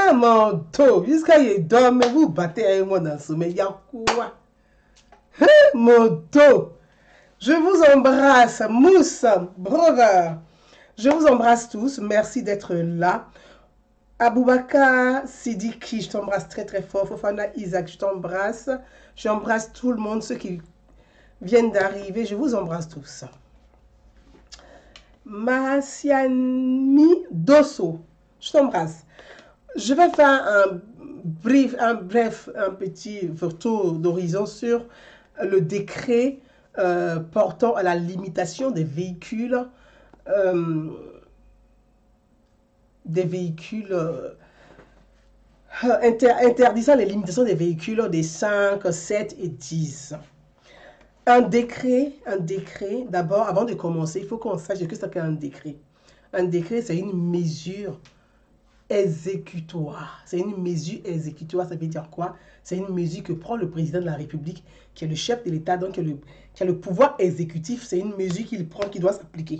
Ah, mon dos, jusqu'à y dormir, vous battez avec moi dans le sommeil. Il y a quoi? Hein, mon dos. Je vous embrasse, Mousse, brother. Je vous embrasse tous. Merci d'être là. Aboubaka Sidiki, je t'embrasse très très fort. Fofana Isaac, je t'embrasse. J'embrasse tout le monde, ceux qui viennent d'arriver. Je vous embrasse tous. Massiani Dosso, je t'embrasse. Je vais faire un petit tour d'horizon sur le décret portant à la limitation des véhicules interdisant les limitations des véhicules des 5, 7 et 10. Un décret, d'abord, avant de commencer, il faut qu'on sache que c'est un décret. Un décret, c'est une mesure exécutoire. C'est une mesure exécutoire, ça veut dire quoi? C'est une mesure que prend le président de la République, qui est le chef de l'État, donc qui a le pouvoir exécutif. C'est une mesure qu'il prend, qui doit s'appliquer.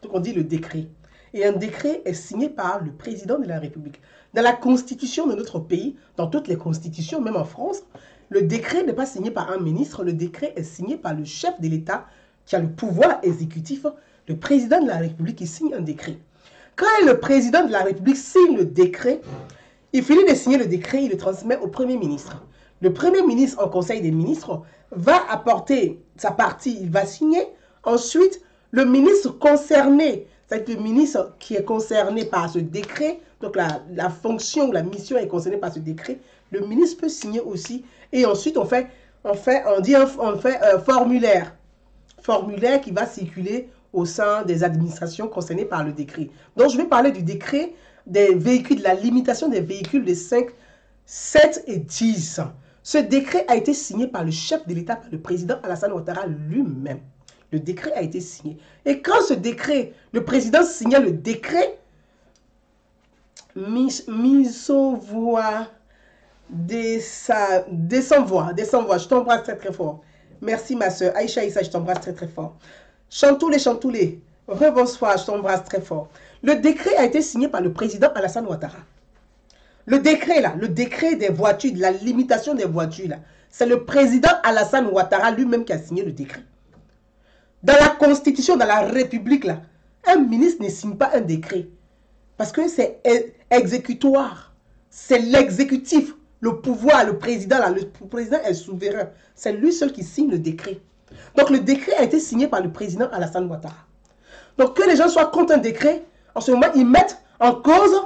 Donc on dit le décret. Et un décret est signé par le président de la République. Dans la constitution de notre pays, dans toutes les constitutions, même en France, le décret n'est pas signé par un ministre, le décret est signé par le chef de l'État qui a le pouvoir exécutif, le président de la République qui signe un décret. Quand le président de la République signe le décret, il finit de signer le décret, il le transmet au Premier ministre. Le Premier ministre, en Conseil des ministres, va apporter sa partie, il va signer. Ensuite, le ministre concerné, c'est le ministre qui est concerné par ce décret, donc la fonction, la mission est concernée par ce décret, le ministre peut signer aussi. Et ensuite, on fait un formulaire. Formulaire qui va circuler au sein des administrations concernées par le décret. Donc, je vais parler du décret des véhicules, de la limitation des véhicules de 5, 7 et 10. Ce décret a été signé par le chef de l'État, par le président Alassane Ouattara lui-même. Le décret a été signé. Et quand ce décret, le président signait le décret, mise aux voix, descends voix, je t'embrasse très très fort. Merci ma soeur, Aïcha Issa, je t'embrasse très très fort. Chantoulé, rebonsoir, je t'embrasse très fort. Le décret a été signé par le président Alassane Ouattara. Le décret là, le décret des voitures, de la limitation des voitures là, c'est le président Alassane Ouattara lui-même qui a signé le décret. Dans la constitution, dans la république là, un ministre ne signe pas un décret. Parce que c'est exécutoire. C'est l'exécutif, le pouvoir, le président là, le président est souverain. C'est lui seul qui signe le décret. Donc le décret a été signé par le président Alassane Ouattara. Donc que les gens soient contre un décret, en ce moment, ils mettent en cause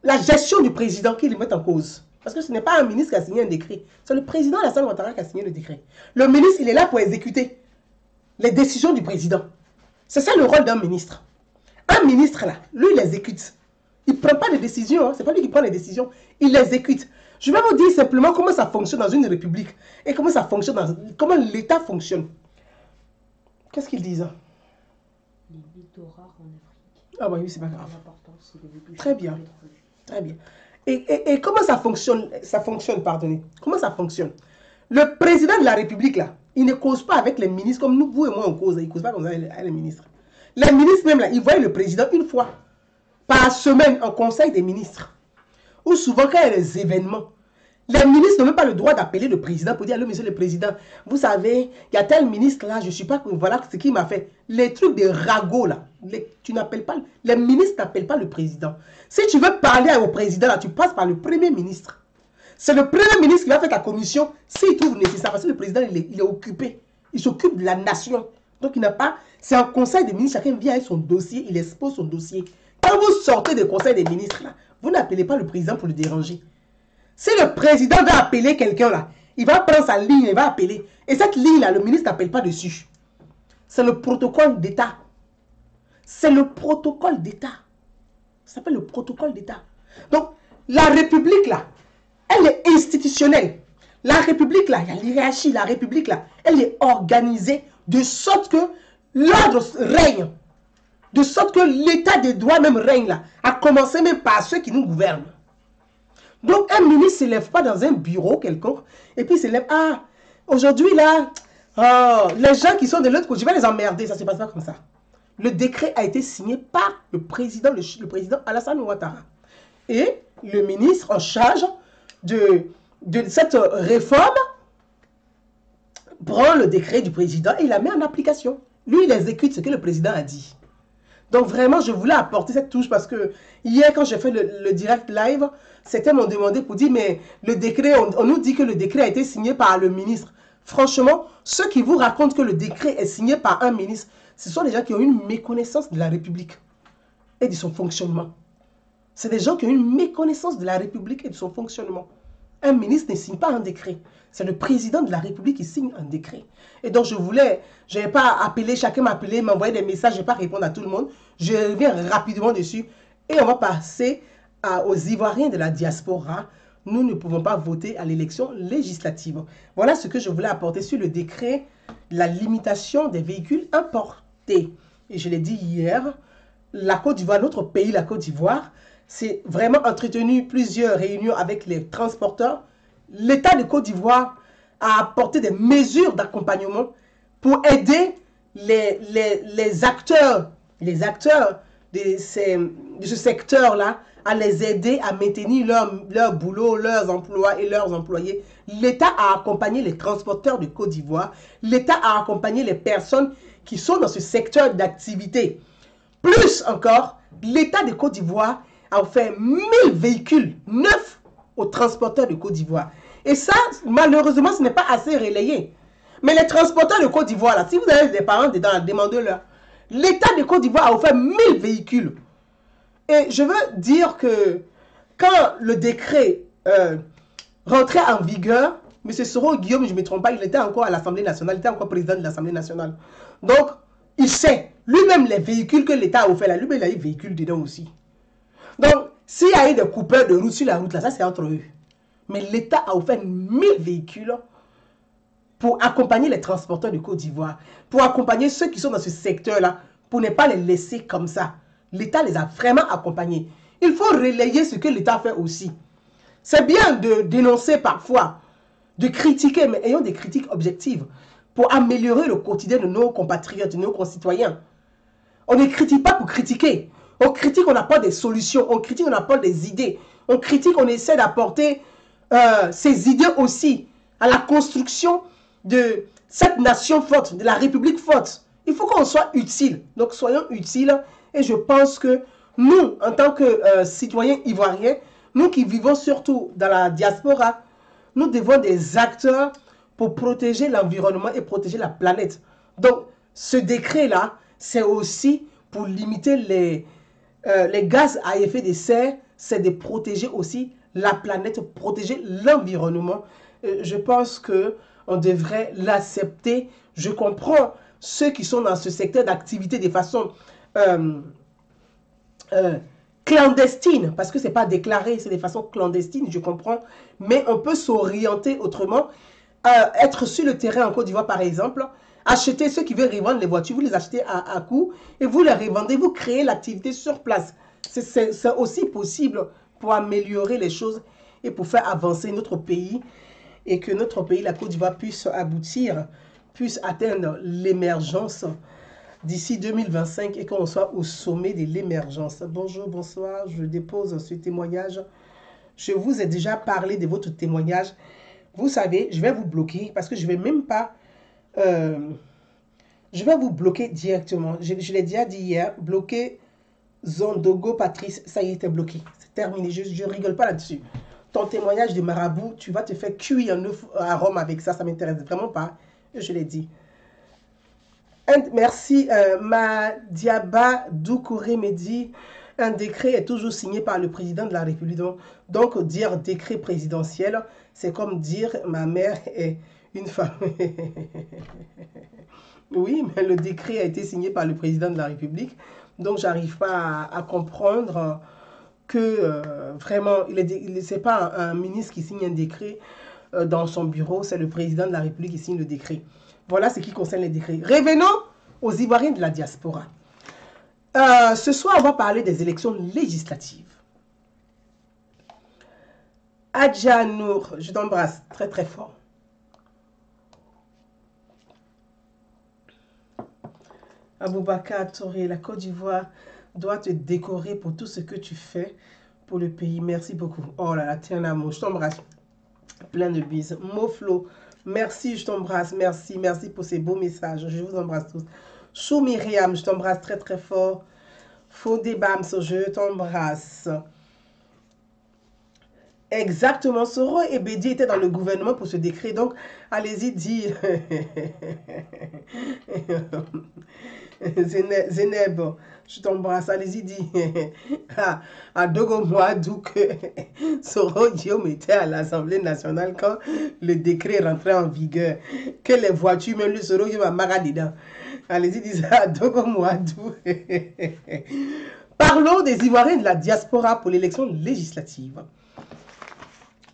la gestion du président qu'ils mettent en cause. Parce que ce n'est pas un ministre qui a signé un décret. C'est le président Alassane Ouattara qui a signé le décret. Le ministre, il est là pour exécuter les décisions du président. C'est ça le rôle d'un ministre. Un ministre, là, lui, il exécute. Il ne prend pas de décisions. Hein. Ce n'est pas lui qui prend les décisions. Il exécute. Je vais vous dire simplement comment ça fonctionne dans une république. Et comment ça fonctionne, comment l'État fonctionne. Qu'est-ce qu'ils disent? Les métaux rares en Afrique. Ah oui, c'est pas grave. Très bien. Très bien. Et comment ça fonctionne? Pardonnez. Comment ça fonctionne? Le président de la République, là, il ne cause pas avec les ministres comme nous, vous et moi, on cause. Il ne cause pas comme ça avec les ministres. Les ministres, même, là, ils voient le président une fois par semaine en conseil des ministres. Ou souvent, quand il y a des événements, les ministres n'ont même pas le droit d'appeler le président pour dire, allô, monsieur le président, vous savez, il y a tel ministre là, je ne suis pas, voilà ce qu'il m'a fait. Les trucs de ragots là, tu n'appelles pas, les ministres n'appellent pas le président. Si tu veux parler au président là, tu passes par le premier ministre. C'est le premier ministre qui va faire ta commission s'il trouve nécessaire. Parce que le président, il est occupé. Il s'occupe de la nation. Donc, il n'a pas... C'est un conseil des ministres. Chacun vient avec son dossier. Il expose son dossier. Quand vous sortez du conseil des ministres, là, vous n'appelez pas le président pour le déranger. Si le président va appeler quelqu'un, là, il va prendre sa ligne, il va appeler. Et cette ligne-là, le ministre n'appelle pas dessus. C'est le protocole d'État. C'est le protocole d'État. Ça s'appelle le protocole d'État. Donc, la République, là, elle est institutionnelle. La République, là, il y a l'hiérarchie. La République, là, elle est organisée de sorte que l'ordre règne. De sorte que l'état des droits même règne, là. À commencer même par ceux qui nous gouvernent. Donc, un ministre ne se lève pas dans un bureau quelconque. Et puis, il se lève. Ah, aujourd'hui, là, les gens qui sont de l'autre côté, je vais les emmerder. Ça ne se passe pas comme ça. Le décret a été signé par le président Alassane Ouattara. Et le ministre en charge de cette réforme prend le décret du président et il la met en application. Lui, il exécute ce que le président a dit. Donc vraiment, je voulais apporter cette touche parce que hier, quand j'ai fait le direct live, certains m'ont demandé pour dire, mais le décret, on nous dit que le décret a été signé par le ministre. Franchement, ceux qui vous racontent que le décret est signé par un ministre, ce sont des gens qui ont une méconnaissance de la République et de son fonctionnement. C'est des gens qui ont une méconnaissance de la République et de son fonctionnement. Un ministre ne signe pas un décret. C'est le président de la République qui signe un décret. Et donc, je n'avais pas appelé, chacun m'a appelé, m'envoyer des messages, je ne vais pas répondre à tout le monde. Je reviens rapidement dessus et on va passer aux Ivoiriens de la diaspora. Nous ne pouvons pas voter à l'élection législative. Voilà ce que je voulais apporter sur le décret, la limitation des véhicules importés. Et je l'ai dit hier, la Côte d'Ivoire, notre pays, la Côte d'Ivoire, c'est vraiment entretenu plusieurs réunions avec les transporteurs. L'État de Côte d'Ivoire a apporté des mesures d'accompagnement pour aider les acteurs de ce secteur-là, à les aider à maintenir leur boulot, leurs emplois et leurs employés. L'État a accompagné les transporteurs de Côte d'Ivoire. L'État a accompagné les personnes qui sont dans ce secteur d'activité. Plus encore, l'État de Côte d'Ivoire a offert 1000 véhicules neufs aux transporteurs de Côte d'Ivoire. Et ça, malheureusement, ce n'est pas assez relayé. Mais les transporteurs de Côte d'Ivoire, là, si vous avez des parents dedans, demandez-leur. L'État de Côte d'Ivoire a offert 1000 véhicules. Et je veux dire que quand le décret rentrait en vigueur, M. Soro Guillaume, je ne me trompe pas, il était encore à l'Assemblée nationale, il était encore président de l'Assemblée nationale. Donc, il sait, lui-même, les véhicules que l'État a offert là, lui-même, il a eu des véhicules dedans aussi. Donc, s'il y a eu des coupeurs de route sur la route, là, ça c'est entre eux. Mais l'État a offert 1000 véhicules pour accompagner les transporteurs de Côte d'Ivoire, pour accompagner ceux qui sont dans ce secteur-là, pour ne pas les laisser comme ça. L'État les a vraiment accompagnés. Il faut relayer ce que l'État fait aussi. C'est bien de dénoncer parfois, de critiquer, mais ayons des critiques objectives pour améliorer le quotidien de nos compatriotes, de nos concitoyens. On ne critique pas pour critiquer. On critique, on apporte des solutions. On critique, on apporte des idées. On critique, on essaie d'apporter ces idées aussi à la construction de cette nation forte, de la République forte. Il faut qu'on soit utile. Donc, soyons utiles. Et je pense que nous, en tant que citoyens ivoiriens, nous qui vivons surtout dans la diaspora, nous devons des acteurs pour protéger l'environnement et protéger la planète. Donc, ce décret-là, c'est aussi pour limiter les gaz à effet de serre, c'est de protéger aussi la planète, protéger l'environnement. Je pense qu'on devrait l'accepter. Je comprends ceux qui sont dans ce secteur d'activité de façon clandestine, parce que ce n'est pas déclaré, c'est de façon clandestine, je comprends, mais on peut s'orienter autrement, être sur le terrain en Côte d'Ivoire par exemple, acheter ceux qui veulent revendre les voitures, vous les achetez à coût et vous les revendez, vous créez l'activité sur place. C'est aussi possible pour améliorer les choses et pour faire avancer notre pays et que notre pays, la Côte d'Ivoire, puisse aboutir, puisse atteindre l'émergence d'ici 2025 et qu'on soit au sommet de l'émergence. Bonjour, bonsoir, je dépose ce témoignage. Je vous ai déjà parlé de votre témoignage. Vous savez, je vais vous bloquer parce que je ne vais même pas... je vais vous bloquer directement. Je l'ai déjà dit hier, bloquer Zondogo Patrice, ça y est, t'es bloqué. C'est terminé, je ne rigole pas là-dessus. Ton témoignage de marabout, tu vas te faire cuire un œuf à Rome avec ça, ça ne m'intéresse vraiment pas. Je l'ai dit. Merci, Madiaba Doukouré me dit, un décret est toujours signé par le président de la République. Donc dire décret présidentiel, c'est comme dire ma mère est une femme. Oui, mais le décret a été signé par le président de la République. Donc, j'arrive pas à comprendre que vraiment, ce n'est pas un ministre qui signe un décret dans son bureau, c'est le président de la République qui signe le décret. Voilà ce qui concerne les décrets. Revenons aux Ivoiriens de la diaspora. Ce soir, on va parler des élections législatives. Adja Nour, je t'embrasse très très fort. Aboubakar Touré, la Côte d'Ivoire doit te décorer pour tout ce que tu fais pour le pays. Merci beaucoup. Oh là là, tiens l'amour, je t'embrasse. Plein de bises. Moflo, merci, je t'embrasse. Merci, merci pour ces beaux messages. Je vous embrasse tous. Chou Myriam, je t'embrasse très très fort. Fodé Bams, je t'embrasse. Exactement, Soro et Bédi étaient dans le gouvernement pour ce décret, donc allez-y dire. Zeneb, je t'embrasse, allez-y dire. À Dogo Moadou que Soro Guillaume était à l'Assemblée nationale quand le décret rentrait en vigueur, que les voitures, même le Soro Guillaume a marre dedans. Allez-y dire ça à Dogo Moadou. Parlons des Ivoiriens de la diaspora pour l'élection législative.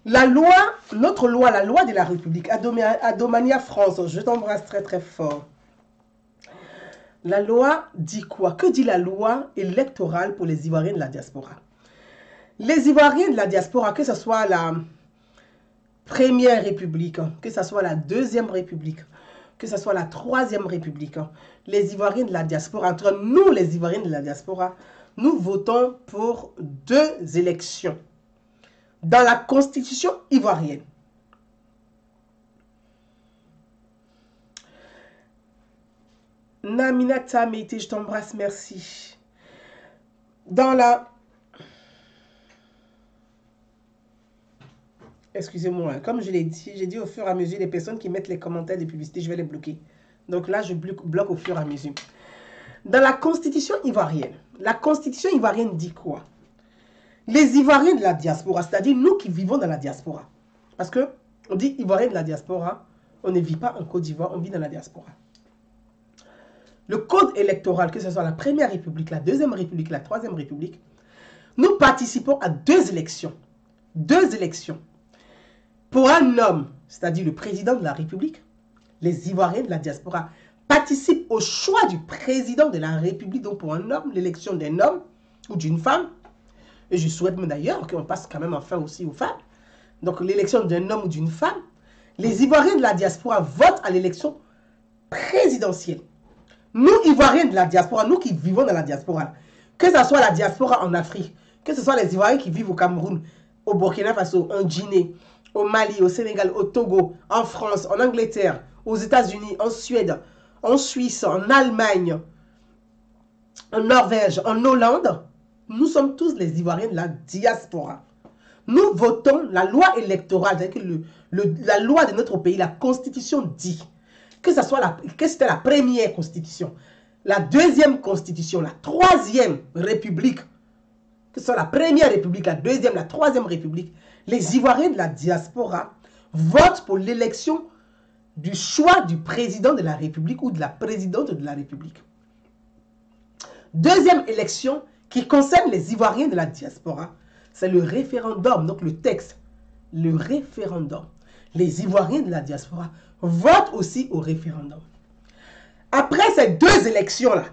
La loi, notre loi, la loi de la République, Adomania France, je t'embrasse très très fort. La loi dit quoi? Que dit la loi électorale pour les Ivoiriens de la diaspora? Les Ivoiriens de la diaspora, que ce soit la Première République, que ce soit la Deuxième République, que ce soit la Troisième République, les Ivoiriens de la diaspora, entre nous les Ivoiriens de la diaspora, nous votons pour 2 élections dans la constitution ivoirienne. Naminata Mété, je t'embrasse, merci. Dans la... Excusez-moi, comme je l'ai dit, j'ai dit au fur et à mesure, les personnes qui mettent les commentaires de publicité, je vais les bloquer. Donc là, je bloque au fur et à mesure. Dans la constitution ivoirienne, la constitution ivoirienne dit quoi? Les Ivoiriens de la diaspora, c'est-à-dire nous qui vivons dans la diaspora. Parce que on dit Ivoiriens de la diaspora, on ne vit pas en Côte d'Ivoire, on vit dans la diaspora. Le code électoral, que ce soit la Première République, la Deuxième République, la Troisième République, nous participons à 2 élections. 2 élections. Pour un homme, c'est-à-dire le président de la République, les Ivoiriens de la diaspora participent au choix du président de la République. Donc pour un homme, l'élection d'un homme ou d'une femme. Et je souhaite d'ailleurs qu'on passe quand même enfin aussi aux femmes. Donc l'élection d'un homme ou d'une femme. Les Ivoiriens de la diaspora votent à l'élection présidentielle. Nous, Ivoiriens de la diaspora, nous qui vivons dans la diaspora, que ce soit la diaspora en Afrique, que ce soit les Ivoiriens qui vivent au Cameroun, au Burkina Faso, en Guinée, au Mali, au Sénégal, au Togo, en France, en Angleterre, aux États-Unis, en Suède, en Suisse, en Allemagne, en Norvège, en Hollande, nous sommes tous les Ivoiriens de la diaspora. Nous votons la loi électorale, c'est-à-dire que la loi de notre pays, la constitution dit que ce soit c'était la première constitution, la deuxième constitution, la troisième république, que ce soit la première république, la deuxième, la troisième république, les Ivoiriens de la diaspora votent pour l'élection du choix du président de la République ou de la présidente de la République. Deuxième élection qui concerne les Ivoiriens de la diaspora, c'est le référendum, donc le texte, le référendum. Les Ivoiriens de la diaspora votent aussi au référendum. Après ces 2 élections-là,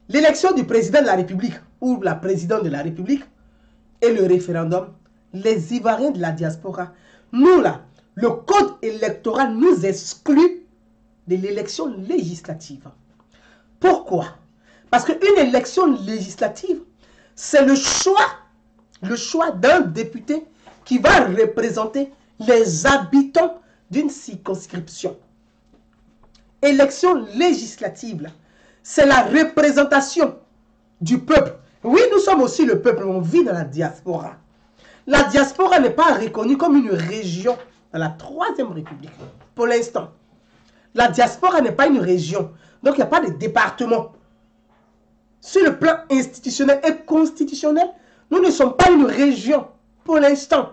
l'élection du président de la République ou la présidente de la République et le référendum, les Ivoiriens de la diaspora, nous là, le code électoral nous exclut de l'élection législative. Pourquoi? Parce qu'une élection législative, c'est le choix d'un député qui va représenter les habitants d'une circonscription. Élection législative, c'est la représentation du peuple. Oui, nous sommes aussi le peuple, on vit dans la diaspora. La diaspora n'est pas reconnue comme une région dans la Troisième République, pour l'instant. La diaspora n'est pas une région, donc il n'y a pas de département. Sur le plan institutionnel et constitutionnel, nous ne sommes pas une région pour l'instant.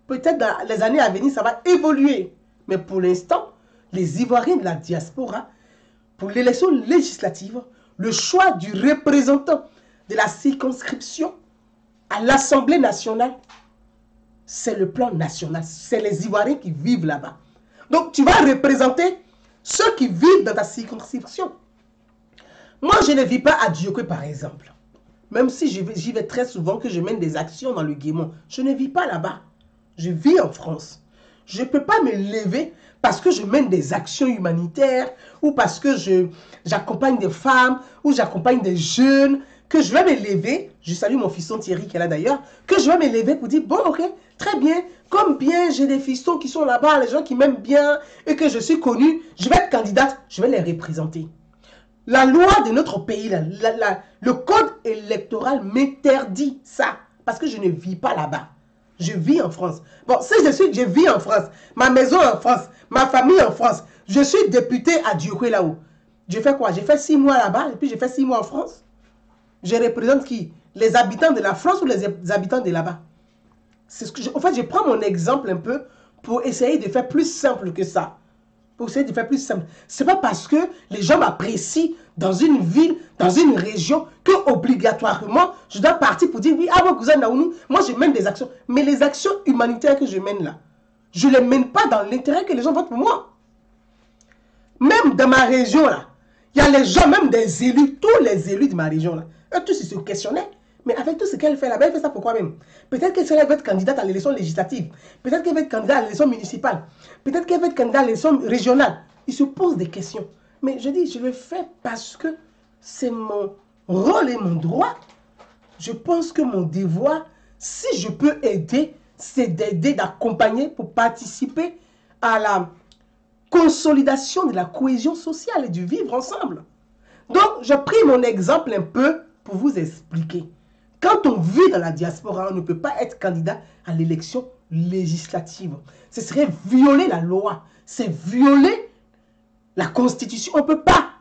Peut-être dans les années à venir, ça va évoluer. Mais pour l'instant, les Ivoiriens de la diaspora, pour l'élection législative, le choix du représentant de la circonscription à l'Assemblée nationale, c'est le plan national. C'est les Ivoiriens qui vivent là-bas. Donc, tu vas représenter ceux qui vivent dans ta circonscription. Moi, je ne vis pas à Dioké, par exemple. Même si j'y vais très souvent, que je mène des actions dans le Guémon. Je ne vis pas là-bas. Je vis en France. Je ne peux pas me lever parce que je mène des actions humanitaires ou parce que j'accompagne des femmes ou j'accompagne des jeunes, que je vais me lever, je salue mon fiston Thierry qui est là d'ailleurs, que je vais me lever pour dire, bon ok, très bien, comme bien j'ai des fistons qui sont là-bas, les gens qui m'aiment bien et que je suis connue, je vais être candidate, je vais les représenter. La loi de notre pays, le code électoral m'interdit ça parce que je ne vis pas là-bas. Je vis en France. Bon, si je vis en France, ma maison en France, ma famille en France, je suis député à Dioukwé là-haut. Je fais quoi? J'ai fait 6 mois là-bas et puis j'ai fait 6 mois en France. Je représente qui? Les habitants de la France ou les habitants de là-bas? En fait, je prends mon exemple un peu pour essayer de faire plus simple que ça. Pour essayer de faire plus simple. Ce n'est pas parce que les gens m'apprécient dans une ville, dans une région, que obligatoirement, je dois partir pour dire, oui, ah, mon cousin Naounou, moi je mène des actions. Mais les actions humanitaires que je mène là, je ne les mène pas dans l'intérêt que les gens votent pour moi. Même dans ma région là, il y a les gens, même des élus, tous les élus de ma région là, eux tous ils se questionnaient. Mais avec tout ce qu'elle fait là-bas, elle fait ça pourquoi même? Peut-être qu'elle va être candidate à l'élection législative. Peut-être qu'elle va être candidate à l'élection municipale. Peut-être qu'elle va être candidate à l'élection régionale. Ils se posent des questions. Mais je dis, je le fais parce que c'est mon rôle et mon droit. Je pense que mon devoir, si je peux aider, c'est d'aider, d'accompagner pour participer à la consolidation de la cohésion sociale et du vivre ensemble. Donc, je pris mon exemple un peu pour vous expliquer. Quand on vit dans la diaspora, on ne peut pas être candidat à l'élection législative. Ce serait violer la loi. C'est violer la Constitution. On ne peut pas.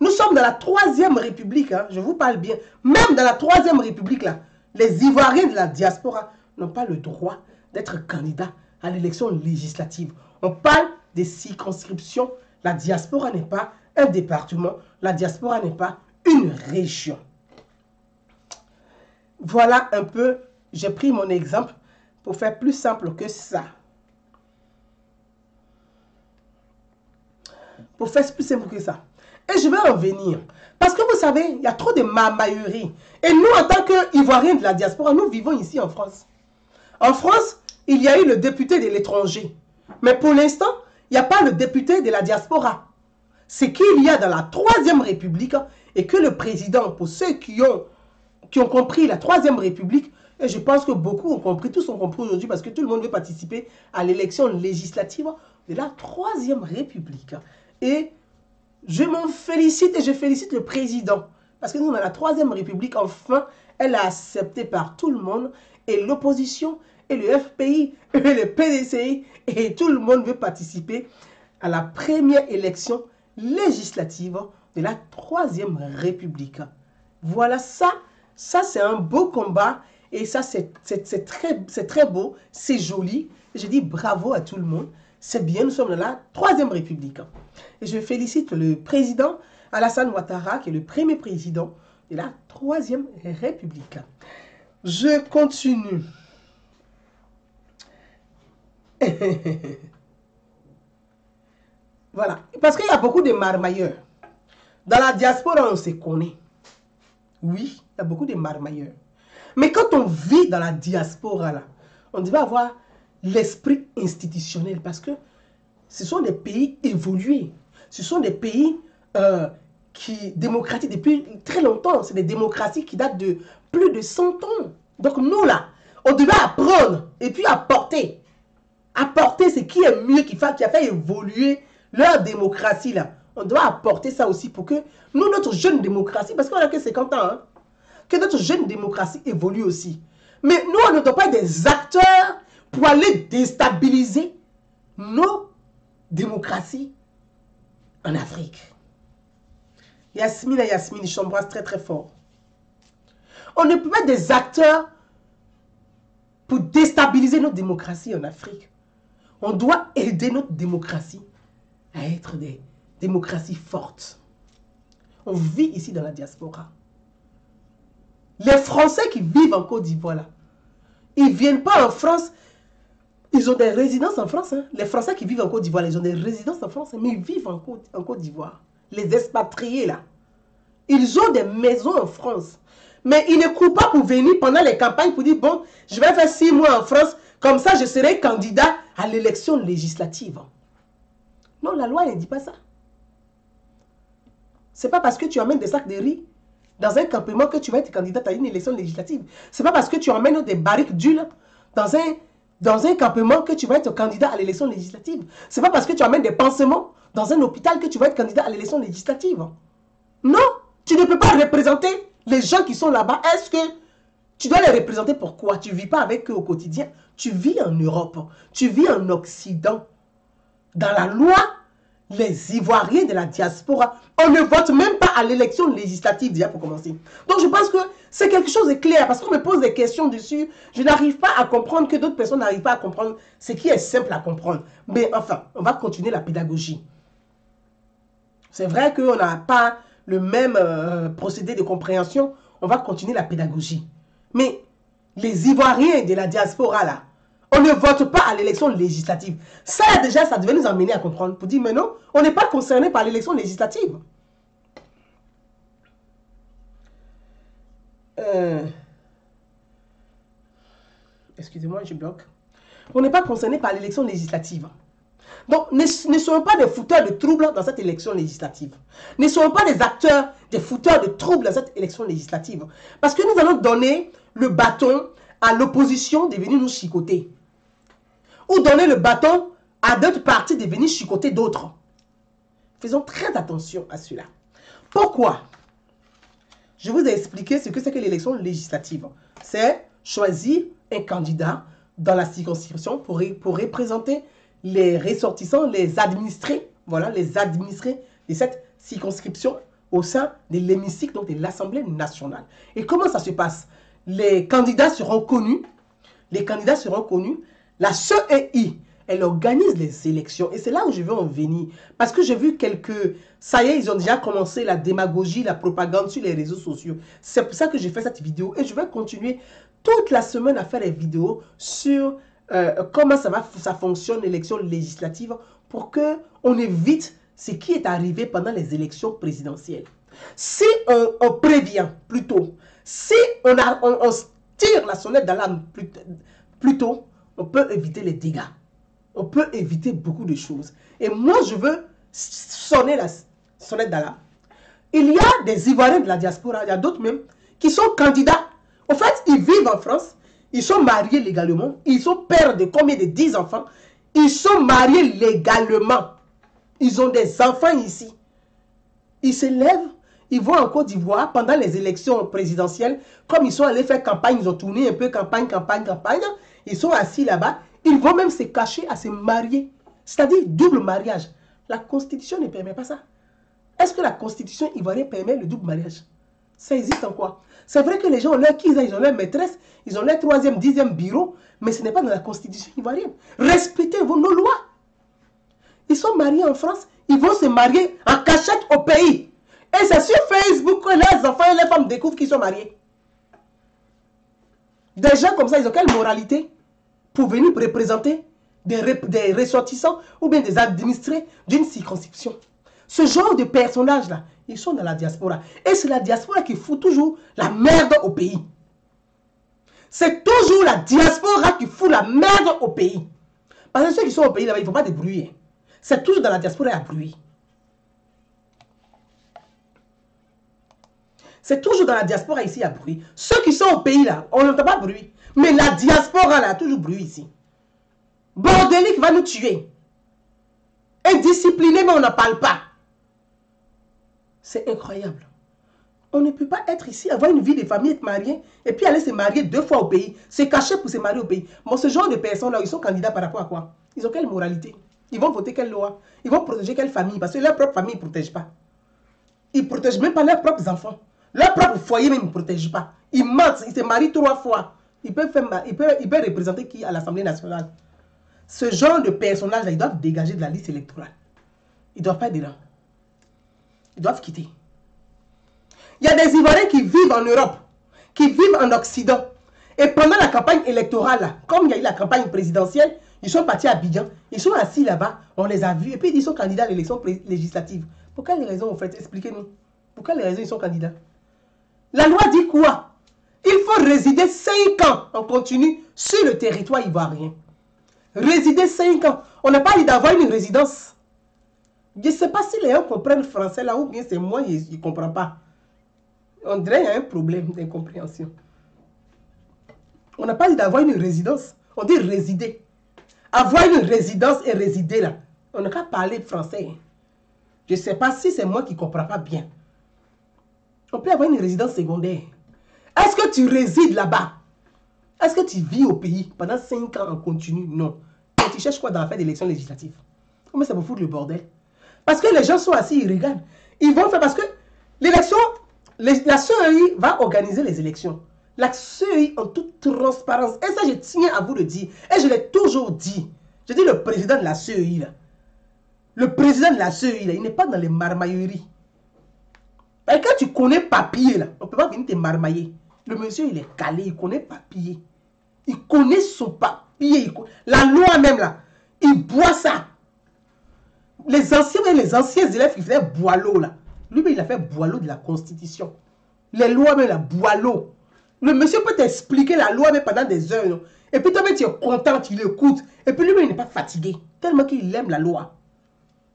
Nous sommes dans la 3e République. Hein, je vous parle bien. Même dans la 3e République, là, les Ivoiriens de la diaspora n'ont pas le droit d'être candidats à l'élection législative. On parle des circonscriptions. La diaspora n'est pas un département. La diaspora n'est pas une région. Voilà un peu, j'ai pris mon exemple pour faire plus simple que ça. Pour faire plus simple que ça. Et je vais en venir. Parce que vous savez, il y a trop de marmailleries. Et nous, en tant qu'Ivoiriens de la diaspora, nous vivons ici en France. En France, il y a eu le député de l'étranger. Mais pour l'instant, il n'y a pas le député de la diaspora. C'est qu'il y a dans la 3e République et que le président, pour ceux qui ont compris la 3e République, et je pense que beaucoup ont compris, tous ont compris aujourd'hui parce que tout le monde veut participer à l'élection législative de la 3e République. Et je m'en félicite et je félicite le président parce que nous, dans la 3e République, enfin, elle a accepté par tout le monde et l'opposition et le FPI et le PDCI et tout le monde veut participer à la première élection législative de la 3e République. Voilà ça. Ça, c'est un beau combat et ça, c'est très beau, c'est joli. Je dis bravo à tout le monde. C'est bien, nous sommes dans la 3e République. Et je félicite le président Alassane Ouattara, qui est le premier président de la 3e République. Je continue. Voilà. Parce qu'il y a beaucoup de marmailleurs. Dans la diaspora, on se connaît. Oui, il y a beaucoup de marmailleurs. Mais quand on vit dans la diaspora, là, on devait avoir l'esprit institutionnel parce que ce sont des pays évolués. Ce sont des pays qui démocratiques depuis très longtemps. C'est des démocraties qui datent de plus de 100 ans. Donc nous, là, on devait apprendre et puis apporter. Apporter ce qui est mieux, qui a fait évoluer leur démocratie, là. On doit apporter ça aussi pour que nous, notre jeune démocratie, parce qu'on a que 50 ans, hein, que notre jeune démocratie évolue aussi. Mais nous, on ne doit pas être des acteurs pour aller déstabiliser nos démocraties en Afrique. Yasmine, je t'embrasse très très fort. On ne peut pas être des acteurs pour déstabiliser notre démocratie en Afrique. On doit aider notre démocratie à être des démocraties fortes. On vit ici dans la diaspora. Les Français qui vivent en Côte d'Ivoire, là, ils ne viennent pas en France. Ils ont des résidences en France. Hein. Les Français qui vivent en Côte d'Ivoire, ils ont des résidences en France, mais ils vivent en Côte d'Ivoire. Les expatriés, là. Ils ont des maisons en France. Mais ils ne courent pas pour venir pendant les campagnes pour dire, bon, je vais faire 6 mois en France, Comme ça, je serai candidat à l'élection législative. Non, la loi ne dit pas ça. C'est pas parce que tu amènes des sacs de riz dans un campement que tu vas être candidat à une élection législative. C'est pas parce que tu emmènes des barriques d'huile dans un campement que tu vas être candidat à l'élection législative. C'est pas parce que tu amènes des pansements dans un hôpital que tu vas être candidat à l'élection législative. Non, tu ne peux pas représenter les gens qui sont là-bas. Est-ce que tu dois les représenter pourquoi? Tu ne vis pas avec eux au quotidien. Tu vis en Europe, tu vis en Occident. Dans la loi, les Ivoiriens de la diaspora, on ne vote même pas à l'élection législative déjà pour commencer. Donc je pense que c'est quelque chose de clair parce qu'on me pose des questions dessus. Je n'arrive pas à comprendre que d'autres personnes n'arrivent pas à comprendre ce qui est simple à comprendre. Mais enfin, on va continuer la pédagogie. C'est vrai qu'on n'a pas le même procédé de compréhension. On va continuer la pédagogie. Mais les Ivoiriens de la diaspora là, on ne vote pas à l'élection législative. Ça, déjà, ça devait nous amener à comprendre. Pour dire, mais non, on n'est pas concerné par l'élection législative. Excusez-moi, je bloque. On n'est pas concerné par l'élection législative. Donc, ne soyons pas des fouteurs de troubles dans cette élection législative. Ne soyons pas des acteurs, des fouteurs de troubles dans cette élection législative. Parce que nous allons donner le bâton à l'opposition de venir nous chicoter. Ou donner le bâton à d'autres partis de venir chicoter d'autres. Faisons très attention à cela. Pourquoi? Je vous ai expliqué ce que c'est que l'élection législative. C'est choisir un candidat dans la circonscription pour représenter les ressortissants, les administrés, voilà, les administrés de cette circonscription au sein de l'hémicycle, donc de l'Assemblée nationale. Et comment ça se passe? Les candidats seront connus. Les candidats seront connus. La CEI, elle organise les élections. Et c'est là où je veux en venir. Parce que j'ai vu quelques... Ça y est, ils ont déjà commencé la démagogie, la propagande sur les réseaux sociaux. C'est pour ça que j'ai fait cette vidéo. Et je vais continuer toute la semaine à faire des vidéos sur comment ça fonctionne l'élection législative pour qu'on évite ce qui est arrivé pendant les élections présidentielles. Si on prévient plus tôt, si on tire la sonnette d'alarme plus tôt, on peut éviter les dégâts. On peut éviter beaucoup de choses. Et moi, je veux sonner la sonnette d'alarme. Il y a des Ivoiriens de la diaspora, il y a d'autres même, qui sont candidats. En fait, ils vivent en France, ils sont mariés légalement, ils sont pères de combien de 10 enfants. Ils sont mariés légalement. Ils ont des enfants ici. Ils se lèvent, ils vont en Côte d'Ivoire pendant les élections présidentielles. Comme ils sont allés faire campagne, ils ont tourné un peu campagne. Ils sont assis là-bas. Ils vont même se cacher à se marier. C'est-à-dire double mariage. La Constitution ne permet pas ça. Est-ce que la Constitution ivoirienne permet le double mariage? Ça existe en quoi? C'est vrai que les gens ont leur kisa, ils ont leur maîtresse, ils ont leur 3e, 10e bureau, mais ce n'est pas dans la Constitution ivoirienne. Respectez nos lois. Ils sont mariés en France, ils vont se marier en cachette au pays. Et c'est sur Facebook que les enfants et les femmes découvrent qu'ils sont mariés. Des gens comme ça, ils ont quelle moralité pour venir représenter des ressortissants ou bien des administrés d'une circonscription? Ce genre de personnages-là, ils sont dans la diaspora. Et c'est la diaspora qui fout toujours la merde au pays. C'est toujours la diaspora qui fout la merde au pays. Parce que ceux qui sont au pays là-bas, ils ne font pas de bruit. C'est toujours dans la diaspora à bruit. C'est toujours dans la diaspora ici à bruit. Ceux qui sont au pays là, on n'entend pas bruit. Mais la diaspora là, a toujours bruit ici. Bordélique va nous tuer. Indiscipliné, mais on n'en parle pas. C'est incroyable. On ne peut pas être ici, avoir une vie de famille, être marié, et puis aller se marier 2 fois au pays, se cacher pour se marier au pays. Bon, ce genre de personnes-là, ils sont candidats par rapport à quoi? Ils ont quelle moralité? Ils vont voter quelle loi? Ils vont protéger quelle famille? Parce que leur propre famille, ils ne protègent pas. Ils ne protègent même pas leurs propres enfants. Leur propre foyer même, ils ne protègent pas. Ils mentent, ils se marient 3 fois. Ils peuvent représenter qui à l'Assemblée nationale? Ce genre de personnages-là, ils doivent dégager de la liste électorale. Ils ne doivent pas être dedans. Ils doivent quitter. Il y a des Ivoiriens qui vivent en Europe, qui vivent en Occident. Et pendant la campagne électorale, là, comme il y a eu la campagne présidentielle, ils sont partis à Abidjan, ils sont assis là-bas, on les a vus, et puis ils sont candidats à l'élection législative. Pour quelles raisons, en fait? Expliquez-nous. Pour quelles raisons ils sont candidats? La loi dit quoi? Il faut résider 5 ans en continu sur le territoire ivoirien. Résider 5 ans. On n'a pas dit d'avoir une résidence. Je ne sais pas si les gens comprennent le français là ou bien c'est moi qui ne comprends pas. On dirait qu'il y a un problème d'incompréhension. On n'a pas dit d'avoir une résidence. On dit résider. Avoir une résidence et résider là. On n'a qu'à parler français. Je ne sais pas si c'est moi qui ne comprends pas bien. On peut avoir une résidence secondaire. Est-ce que tu résides là-bas? Est-ce que tu vis au pays pendant 5 ans en continu? Non. Et tu cherches quoi dans l'affaire d'élection législative? Comment ça vous fout le bordel? Parce que les gens sont assis, ils regardent. Ils vont faire parce que l'élection, la CEI va organiser les élections. La CEI en toute transparence. Et ça, je tiens à vous le dire. Et je l'ai toujours dit. Je dis le président de la CEI là. Le président de la CEI là, il n'est pas dans les marmailleries. Et quand tu connais papier là, on ne peut pas venir te marmailler. Le monsieur, il est calé, il connaît papier. Il connaît son papier. La loi même là, il boit ça. Les anciens élèves qui faisaient boileau là, lui il a fait boileau de la Constitution. Les lois même là, boileau. Le monsieur peut t'expliquer la loi même pendant des heures. Non? Et puis toi même tu es content, tu l'écoutes. Et puis lui il n'est pas fatigué. Tellement qu'il aime la loi.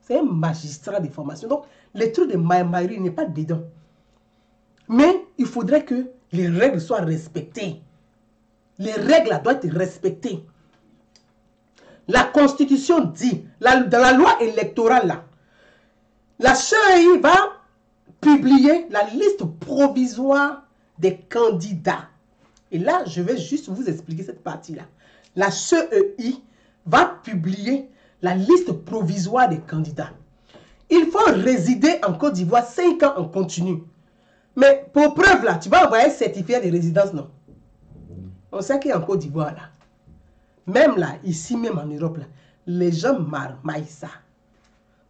C'est un magistrat de formation. Donc les trucs de marmaillerie, il n'est pas dedans. Mais il faudrait que les règles soient respectées. Les règles là, doivent être respectées. La Constitution dit, dans la loi électorale, là, la CEI va publier la liste provisoire des candidats. Et là, je vais juste vous expliquer cette partie-là. La CEI va publier la liste provisoire des candidats. Il faut résider en Côte d'Ivoire 5 ans en continu. Mais pour preuve, là, tu vas envoyer un certificat de résidence, non? On sait qu'en Côte d'Ivoire, là, même là, ici même en Europe, là, les gens marmaillent ça.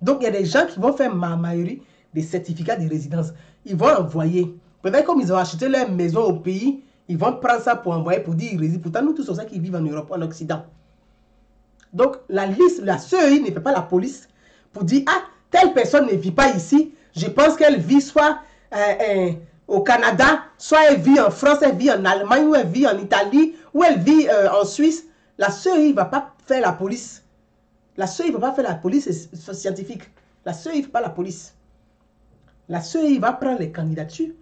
Donc, il y a des gens qui vont faire marmaillerie des certificats de résidence. Ils vont envoyer. Peut-être comme ils ont acheté leur maison au pays, ils vont prendre ça pour envoyer, pour dire qu'ils résident. Pourtant, nous tous, on sait qu'ils vivent en Europe, en Occident. Donc, la liste, la CEI ne fait pas la police pour dire, ah, telle personne ne vit pas ici. Je pense qu'elle vit soit au Canada, soit elle vit en France, elle vit en Allemagne, ou elle vit en Italie, ou elle vit en Suisse. La CEI ne va pas faire la police. La CEI ne va pas faire la police scientifique. La CEI ne fait pas la police. La CEI va prendre les candidatures.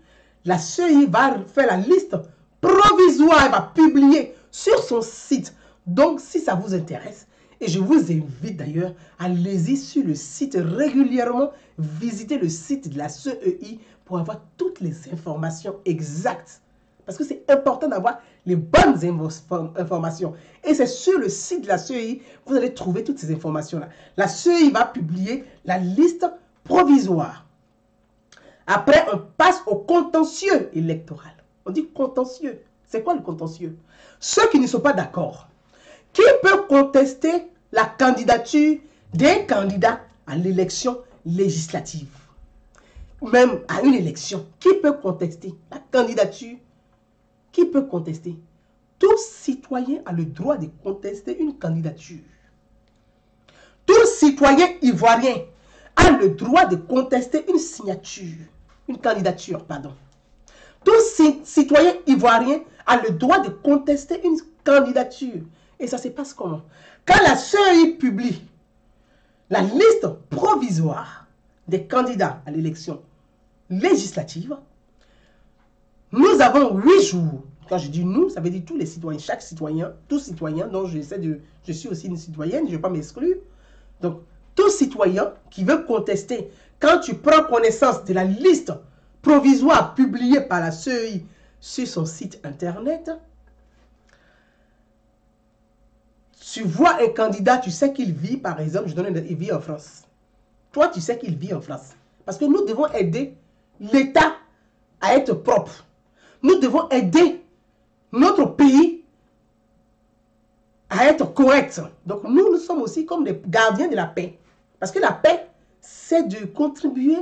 La CEI va faire la liste provisoire. Elle va publier sur son site. Donc, si ça vous intéresse, et je vous invite d'ailleurs à aller sur le site régulièrement, visiter le site de la CEI pour avoir toutes les informations exactes. Parce que c'est important d'avoir les bonnes informations. Et c'est sur le site de la CEI, vous allez trouver toutes ces informations-là. La CEI va publier la liste provisoire. Après, on passe au contentieux électoral. On dit contentieux. C'est quoi le contentieux? Ceux qui ne sont pas d'accord. Qui peut contester la candidature d'un candidat à l'élection législative? Même à une élection. Qui peut contester la candidature? Qui peut contester? Tout citoyen a le droit de contester une candidature. Tout citoyen ivoirien a le droit de contester une signature. Une candidature, pardon. Tout citoyen ivoirien a le droit de contester une candidature. Et ça se passe comment? Quand la CEI publie la liste provisoire des candidats à l'élection législative, nous avons 8 jours. Quand je dis nous, ça veut dire tous les citoyens, chaque citoyen, tout citoyen, donc je suis aussi une citoyenne, je ne vais pas m'exclure. Donc, tout citoyen qui veut contester, quand tu prends connaissance de la liste provisoire publiée par la CEI sur son site internet, tu vois un candidat, tu sais qu'il vit, par exemple, il vit en France. Toi, tu sais qu'il vit en France. Parce que nous devons aider l'État à être propre. Nous devons aider notre pays à être correct. Donc nous sommes aussi comme des gardiens de la paix. Parce que la paix, c'est de contribuer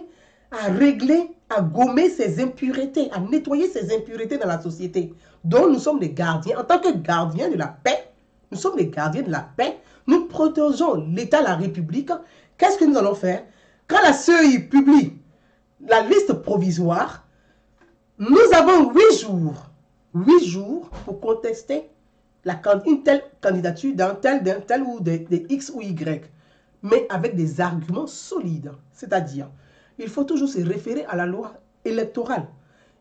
à régler, à gommer ces impuretés, à nettoyer ces impuretés dans la société. Donc nous sommes des gardiens. En tant que gardiens de la paix, nous sommes des gardiens de la paix. Nous protégeons l'État, la République. Qu'est-ce que nous allons faire? Quand la CEI publie la liste provisoire, nous avons 8 jours 8 jours pour contester une telle candidature d'un tel ou de X ou Y, mais avec des arguments solides. C'est-à-dire, il faut toujours se référer à la loi électorale.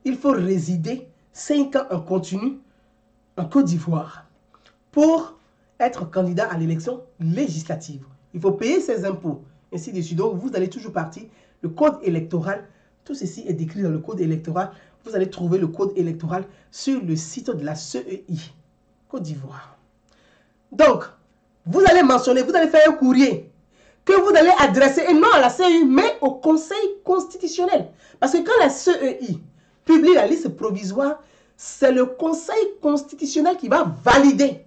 Il faut résider 5 ans en continu en Côte d'Ivoire pour être candidat à l'élection législative. Il faut payer ses impôts, ainsi de suite. Donc, vous allez toujours partir. Le code électoral, tout ceci est décrit dans le code électoral. Vous allez trouver le code électoral sur le site de la CEI, Côte d'Ivoire. Donc, vous allez mentionner, vous allez faire un courrier que vous allez adresser, et non à la CEI, mais au Conseil constitutionnel. Parce que quand la CEI publie la liste provisoire, c'est le Conseil constitutionnel qui va valider.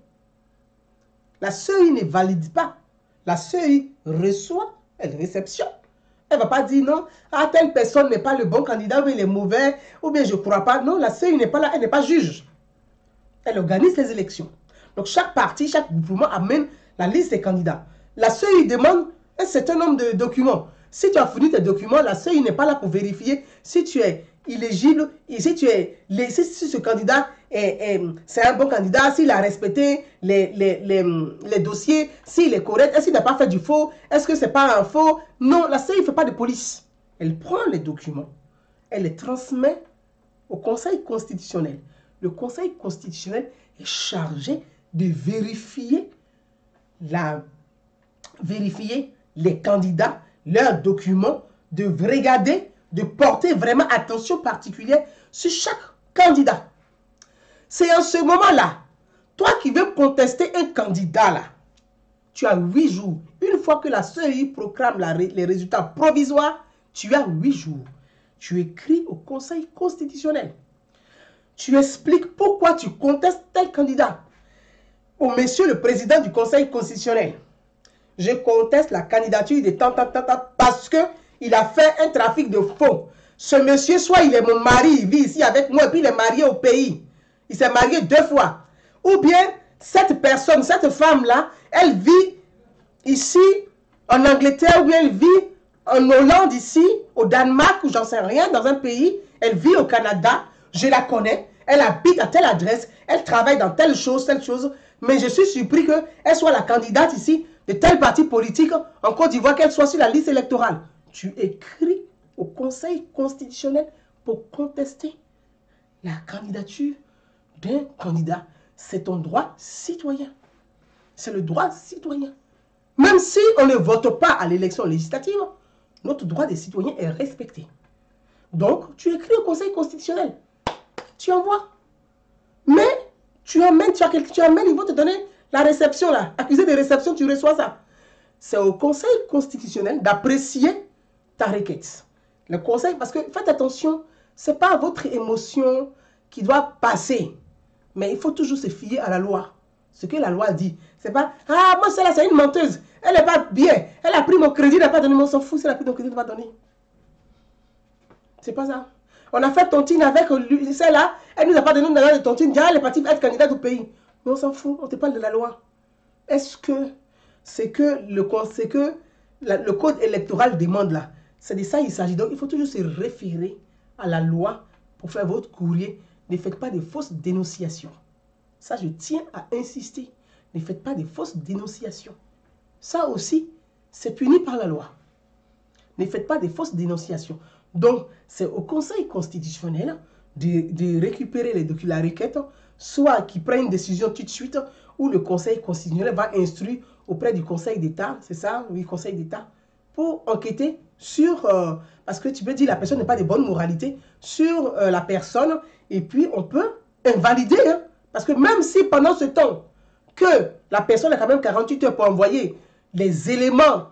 La CEI ne valide pas. La CEI reçoit, elle réceptionne. Elle ne va pas dire non, ah, telle personne n'est pas le bon candidat, ou il est mauvais, ou bien je ne crois pas. Non, la CEI n'est pas là, elle n'est pas juge. Elle organise les élections. Donc chaque parti, chaque groupement amène la liste des candidats. La CEI demande un certain nombre de documents. Si tu as fourni tes documents, la CEI n'est pas là pour vérifier si tu es éligible, et si ce candidat c'est un bon candidat, s'il a respecté les dossiers, s'il est correct, est-ce qu'il n'a pas fait du faux, est-ce que ce n'est pas un faux. Non, la CEI ne fait pas de police. Elle prend les documents, elle les transmet au Conseil constitutionnel. Le Conseil constitutionnel est chargé de vérifier les candidats, leurs documents, de regarder, de porter vraiment attention particulière sur chaque candidat. C'est en ce moment-là, toi qui veux contester un candidat là, tu as 8 jours. Une fois que la CEI proclame les résultats provisoires, tu as 8 jours. Tu écris au Conseil constitutionnel. Tu expliques pourquoi tu contestes tel candidat. Au monsieur le président du Conseil constitutionnel, je conteste la candidature de tant parce qu'il a fait un trafic de faux. Ce monsieur, soit il est mon mari, il vit ici avec moi, et puis il est marié au pays. Il s'est marié 2 fois. Ou bien, cette personne, cette femme-là, elle vit ici, en Angleterre, ou bien elle vit en Hollande, ici, au Danemark, ou j'en sais rien, dans un pays. Elle vit au Canada, je la connais. Elle habite à telle adresse, elle travaille dans telle chose, mais je suis surpris qu'elle soit la candidate ici de tel parti politique en Côte d'Ivoire, qu'elle soit sur la liste électorale. Tu écris au Conseil constitutionnel pour contester la candidature d'un candidat. C'est ton droit citoyen. C'est le droit citoyen. Même si on ne vote pas à l'élection législative, notre droit des citoyens est respecté. Donc, tu écris au Conseil constitutionnel. Tu envoies. Mais tu amènes, ils vont te donner la réception là. Accusé de réception, tu reçois ça. C'est au Conseil constitutionnel d'apprécier ta requête. Le Conseil, parce que faites attention, ce n'est pas votre émotion qui doit passer. Mais il faut toujours se fier à la loi. Ce que la loi dit. C'est pas, ah, moi celle-là, c'est une menteuse. Elle n'est pas bien. Elle a pris mon crédit, elle n'a pas donné. On s'en fout si elle a pris ton crédit, elle n'a pas donné. C'est pas ça. On a fait tontine avec celle-là. Elle ne nous a pas donné une de tontine. Déjà, elle est partie être candidate au pays. Mais on s'en fout. On te parle de la loi. Est-ce que c'est que le code électoral demande là? C'est de ça il s'agit. Donc, il faut toujours se référer à la loi pour faire votre courrier. Ne faites pas de fausses dénonciations. Ça, je tiens à insister. Ne faites pas de fausses dénonciations. Ça aussi, c'est puni par la loi. Ne faites pas de fausses dénonciations. Donc, c'est au Conseil constitutionnel de récupérer la requête, soit qu'il prenne une décision tout de suite, ou le Conseil constitutionnel va instruire auprès du Conseil d'État, c'est ça, oui, Conseil d'État, pour enquêter sur, parce que tu peux dire la personne n'est pas de bonne moralité, sur la personne, et puis on peut invalider, hein, parce que même si pendant ce temps, que la personne a quand même 48 heures pour envoyer les éléments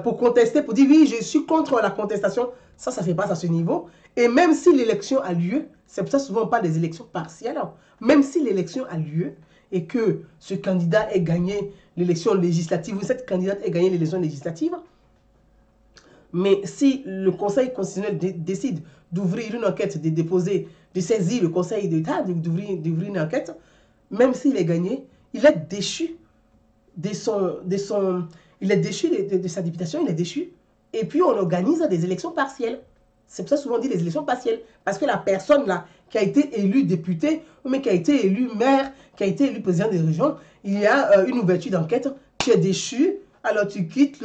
pour contester, pour dire oui, je suis contre la contestation, ça ne fait pas à ce niveau. Et même si l'élection a lieu, c'est pour ça souvent on parle des élections partielles, hein, même si l'élection a lieu et que ce candidat ait gagné l'élection législative ou cette candidate ait gagné l'élection législative, mais si le Conseil constitutionnel décide d'ouvrir une enquête, de déposer, de saisir le Conseil d'État, d'ouvrir une enquête, même s'il est gagné, il est déchu de sa députation, il est déchu. Et puis on organise des élections partielles. C'est pour ça souvent on dit les élections partielles. Parce que la personne là qui a été élue député, ou même qui a été élu maire, qui a été élu président des régions, il y a une ouverture d'enquête, tu es déchu, alors tu quittes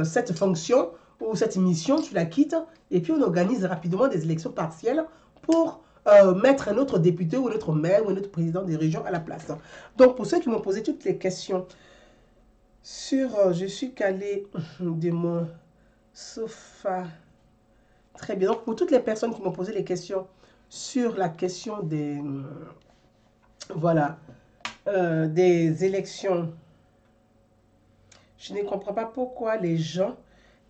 cette fonction ou cette mission, tu la quittes, et puis on organise rapidement des élections partielles pour mettre un autre député ou un autre maire ou un autre président des régions à la place. Donc pour ceux qui m'ont posé toutes les questions sur je suis calé de mon sofa. Très bien. Donc pour toutes les personnes qui m'ont posé les questions sur la question des voilà des élections, je ne comprends pas pourquoi les gens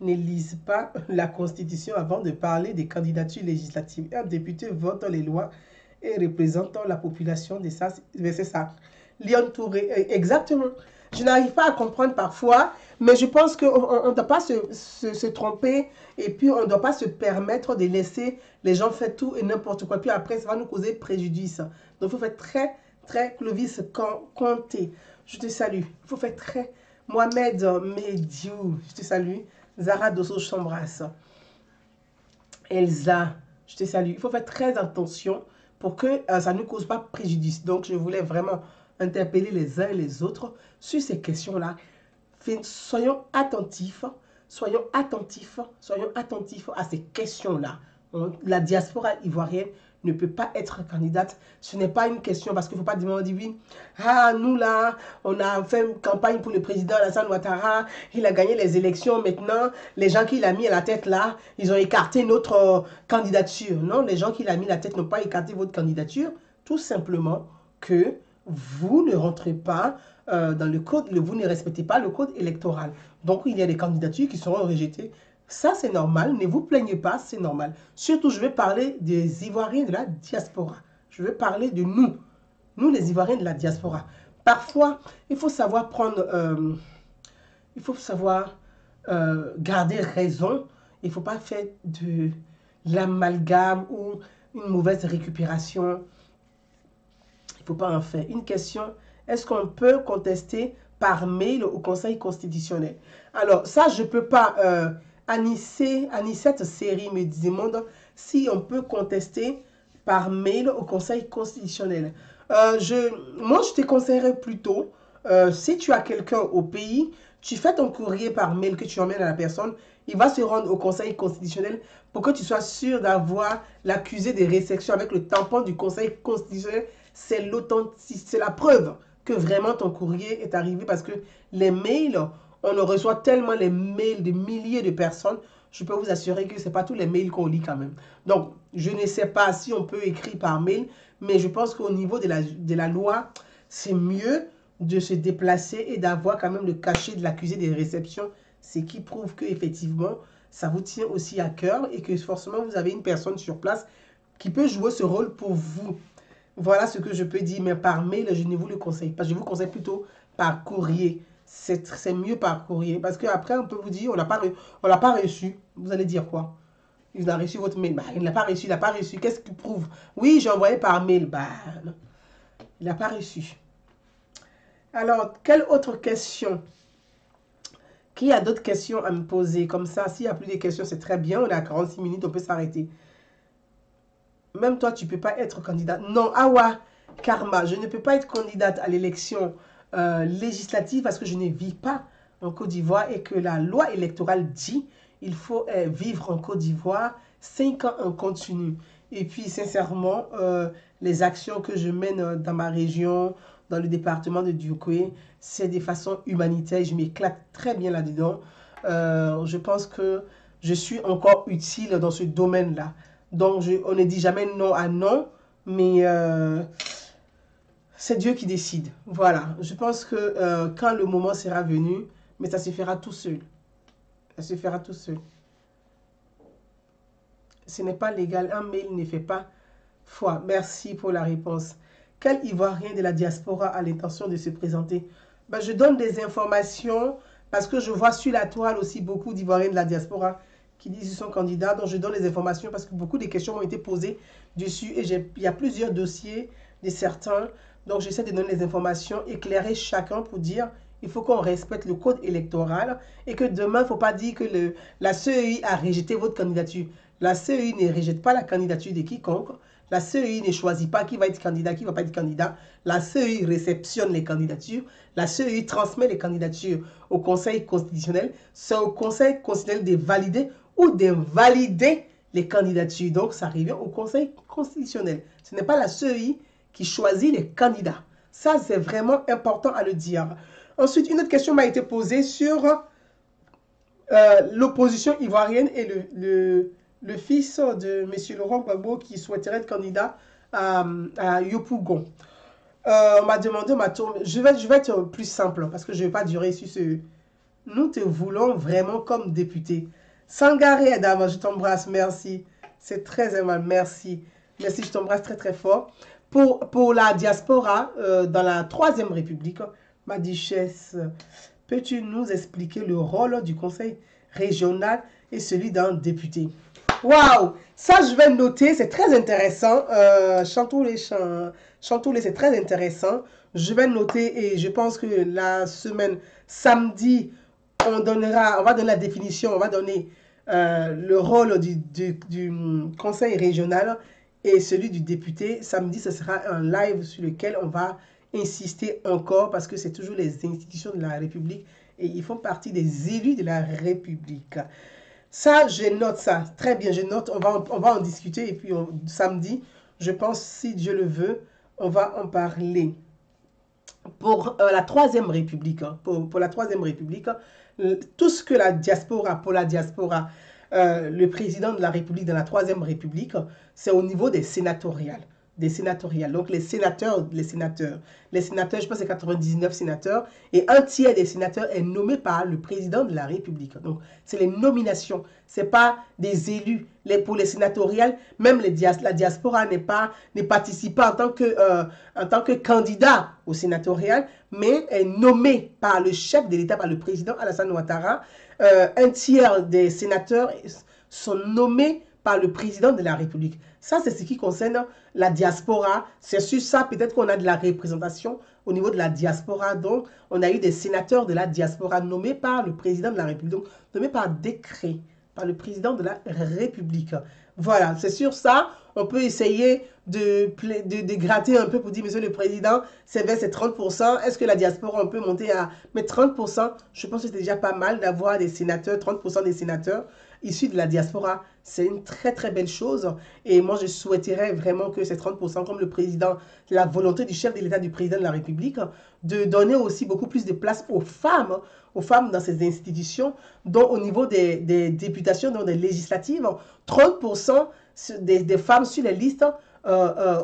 ne lisent pas la Constitution avant de parler des candidatures législatives. Un député vote les lois et représente la population de ça. C'est ça. Lyon Touré, exactement. Je n'arrive pas à comprendre parfois, mais je pense qu'on ne doit pas se tromper et puis on ne doit pas se permettre de laisser les gens faire tout et n'importe quoi. Puis après, ça va nous causer préjudice. Donc, il faut faire très, très Clovis Comté. Je te salue. Il faut faire très Mohamed Mediou. Je te salue. Zara Dosso, je t'embrasse. Elsa, je te salue. Il faut faire très attention pour que ça ne cause pas préjudice. Donc, je voulais vraiment interpeller les uns et les autres sur ces questions-là. Soyons attentifs à ces questions-là. La diaspora ivoirienne ne peut pas être candidate. Ce n'est pas une question parce qu'il ne faut pas demander, oui, ah, nous là, on a fait une campagne pour le président Alassane Ouattara, il a gagné les élections, maintenant, les gens qu'il a mis à la tête là, ils ont écarté notre candidature. Non, les gens qu'il a mis à la tête n'ont pas écarté votre candidature, tout simplement que vous ne rentrez pas dans le code, vous ne respectez pas le code électoral. Donc, il y a des candidatures qui seront rejetées. Ça, c'est normal. Ne vous plaignez pas, c'est normal. Surtout, je vais parler des Ivoiriens de la diaspora. Je vais parler de nous. Nous, les Ivoiriens de la diaspora. Parfois, il faut savoir prendre... il faut savoir garder raison. Il ne faut pas faire de l'amalgame ou une mauvaise récupération. Il ne faut pas en faire. Une question, est-ce qu'on peut contester par mail au Conseil constitutionnel? Alors, ça, je ne peux pas... Anicette Série me demande si on peut contester par mail au Conseil constitutionnel. Moi, je te conseillerais plutôt, si tu as quelqu'un au pays, tu fais ton courrier par mail que tu emmènes à la personne, il va se rendre au Conseil constitutionnel pour que tu sois sûr d'avoir l'accusé de réception avec le tampon du Conseil constitutionnel. C'est l'authenticité, c'est la preuve que vraiment ton courrier est arrivé parce que les mails... On reçoit tellement les mails de milliers de personnes. Je peux vous assurer que ce n'est pas tous les mails qu'on lit quand même. Donc, je ne sais pas si on peut écrire par mail, mais je pense qu'au niveau de la loi, c'est mieux de se déplacer et d'avoir quand même le cachet de l'accusé des réceptions. Ce qui prouve qu'effectivement, ça vous tient aussi à cœur et que forcément, vous avez une personne sur place qui peut jouer ce rôle pour vous. Voilà ce que je peux dire, mais par mail, je ne vous le conseille pas. Je vous conseille plutôt par courrier. C'est mieux par courrier. Parce qu'après, on peut vous dire, on l'a pas reçu. Vous allez dire quoi? Il a reçu votre mail. Bah, il n'a pas reçu, il n'a pas reçu. Qu'est-ce qu'il prouve? Oui, j'ai envoyé par mail. Bah, non. Il n'a pas reçu. Alors, quelle autre question? Qui a d'autres questions à me poser? Comme ça, s'il n'y a plus de questions, c'est très bien. On est à 46 minutes, on peut s'arrêter. Même toi, tu ne peux pas être candidate. Non, Awa Karma, je ne peux pas être candidate à l'élection législative parce que je ne vis pas en Côte d'Ivoire et que la loi électorale dit il faut vivre en Côte d'Ivoire 5 ans en continu. Et puis, sincèrement, les actions que je mène dans ma région, dans le département de Dioukoué, c'est de façon humanitaire. Je m'éclate très bien là-dedans. Je pense que je suis encore utile dans ce domaine-là. Donc, on ne dit jamais non à non, mais c'est Dieu qui décide. Voilà, je pense que quand le moment sera venu, mais ça se fera tout seul. Ça se fera tout seul. Ce n'est pas légal. Un mail ne fait pas foi. Merci pour la réponse. Quel Ivoirien de la diaspora a l'intention de se présenter? Ben, je donne des informations parce que je vois sur la toile aussi beaucoup d'Ivoiriens de la diaspora qui disent qu'ils sont candidats. Donc, je donne les informations parce que beaucoup de questions ont été posées dessus et il y a plusieurs dossiers de certains. Donc, j'essaie de donner les informations, éclairer chacun pour dire il faut qu'on respecte le code électoral et que demain, il ne faut pas dire que la CEI a rejeté votre candidature. La CEI ne rejette pas la candidature de quiconque. La CEI ne choisit pas qui va être candidat, qui ne va pas être candidat. La CEI réceptionne les candidatures. La CEI transmet les candidatures au Conseil constitutionnel. C'est au Conseil constitutionnel de valider ou d'invalider les candidatures. Donc, ça revient au Conseil constitutionnel. Ce n'est pas la CEI qui choisit les candidats. Ça, c'est vraiment important à le dire. Ensuite, une autre question m'a été posée sur l'opposition ivoirienne et le fils de M. Laurent Gbagbo qui souhaiterait être candidat à Yopougon. On m'a demandé, je vais être plus simple parce que je ne vais pas durer sur ce... Nous te voulons vraiment comme député. Sangaré Adam, je t'embrasse, merci. C'est très aimable, merci. Merci, je t'embrasse très très fort. Pour la diaspora, dans la Troisième République, ma duchesse, peux-tu nous expliquer le rôle du conseil régional et celui d'un député? Waouh! Ça, je vais noter, c'est très intéressant. Chantoulé, c'est très intéressant. Je vais noter et je pense que la semaine, samedi, on va donner la définition, on va donner le rôle du conseil régional et celui du député. Samedi, ce sera un live sur lequel on va insister encore parce que c'est toujours les institutions de la République et ils font partie des élus de la République. Ça, je note ça. Très bien, je note. On va en discuter et puis samedi, je pense, si Dieu le veut, on va en parler. Pour la Troisième République, pour la Troisième République, tout ce que la diaspora, pour la diaspora, le président de la République dans la Troisième République, c'est au niveau des sénatoriales. Donc les sénateurs, je pense c'est 99 sénateurs, et un tiers des sénateurs est nommé par le président de la République. Donc c'est les nominations, c'est pas des élus. Pour les sénatoriales, même la diaspora ne participe pas en tant que candidat au sénatorial, mais est nommé par le chef de l'État, par le président Alassane Ouattara. Un tiers des sénateurs sont nommés par le président de la République. Ça, c'est ce qui concerne la diaspora. C'est sur ça, peut-être qu'on a de la représentation au niveau de la diaspora. Donc, on a eu des sénateurs de la diaspora nommés par le président de la République. Donc, nommés par décret, par le président de la République. Voilà, c'est sur ça. On peut essayer de gratter un peu pour dire, monsieur le président, c'est 30%. Est-ce que la diaspora, on peut monter à... Mais 30%, je pense que c'est déjà pas mal d'avoir des sénateurs, 30% des sénateurs issus de la diaspora. C'est une très très belle chose. Et moi, je souhaiterais vraiment que ces 30%, comme le président, la volonté du chef de l'État, du président de la République, de donner aussi beaucoup plus de place aux femmes dans ces institutions, dont au niveau des députations, dans des législatives, 30% des femmes sur les listes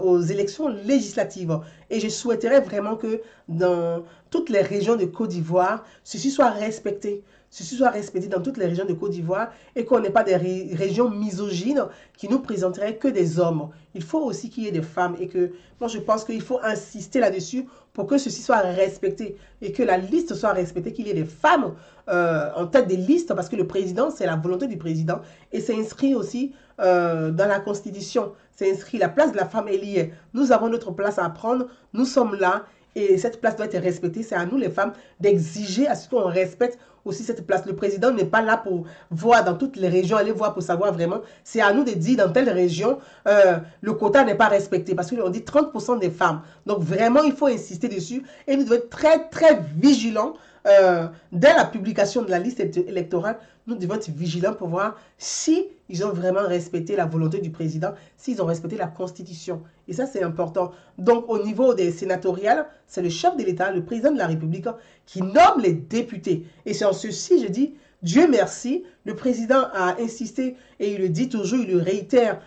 aux élections législatives. Et je souhaiterais vraiment que dans toutes les régions de Côte d'Ivoire, ceci soit respecté. Ceci soit respecté dans toutes les régions de Côte d'Ivoire et qu'on n'ait pas des régions misogynes qui nous présenteraient que des hommes. Il faut aussi qu'il y ait des femmes et que, moi je pense qu'il faut insister là-dessus pour que ceci soit respecté et que la liste soit respectée, qu'il y ait des femmes en tête des listes parce que le président, c'est la volonté du président et c'est inscrit aussi dans la Constitution. C'est inscrit, la place de la femme est liée. Nous avons notre place à prendre, nous sommes là et cette place doit être respectée. C'est à nous les femmes d'exiger à ce qu'on respecte aussi cette place. Le président n'est pas là pour voir dans toutes les régions, aller voir pour savoir vraiment. C'est à nous de dire dans telle région, le quota n'est pas respecté parce qu'on dit 30% des femmes. Donc vraiment, il faut insister dessus et nous devons être très très vigilants. Dès la publication de la liste électorale, nous devons être vigilants pour voir si ils ont vraiment respecté la volonté du président, s'ils ont respecté la Constitution. Et ça, c'est important. Donc, au niveau des sénatoriales, c'est le chef de l'État, le président de la République, qui nomme les députés. Et c'est en ceci, je dis, Dieu merci, le président a insisté et il le dit toujours, il le réitère